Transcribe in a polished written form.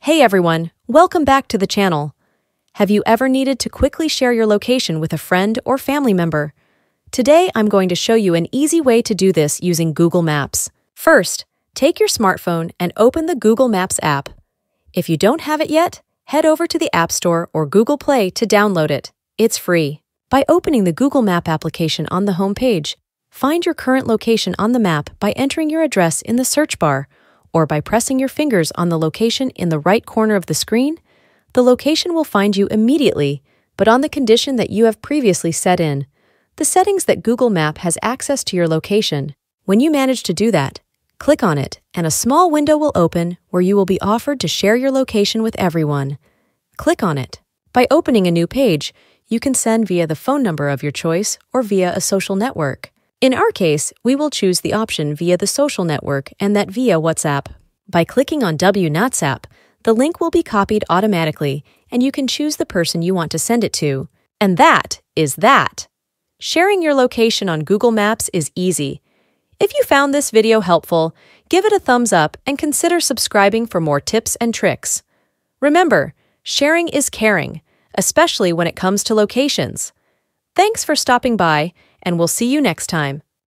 Hey everyone, welcome back to the channel. Have you ever needed to quickly share your location with a friend or family member? Today I'm going to show you an easy way to do this using Google Maps. First, take your smartphone and open the Google Maps app. If you don't have it yet, head over to the App Store or Google Play to download it. It's free. By opening the Google Map application on the home page, find your current location on the map by entering your address in the search bar, or by pressing your fingers on the location in the right corner of the screen. The location will find you immediately, but on the condition that you have previously set in the settings that Google Map has access to your location. When you manage to do that, click on it, and a small window will open where you will be offered to share your location with everyone. Click on it. By opening a new page, you can send via the phone number of your choice or via a social network. In our case, we will choose the option via the social network and that via WhatsApp. By clicking on WNATSApp, the link will be copied automatically and you can choose the person you want to send it to. And that is that. Sharing your location on Google Maps is easy. If you found this video helpful, give it a thumbs up and consider subscribing for more tips and tricks. Remember, sharing is caring, especially when it comes to locations. Thanks for stopping by, and we'll see you next time.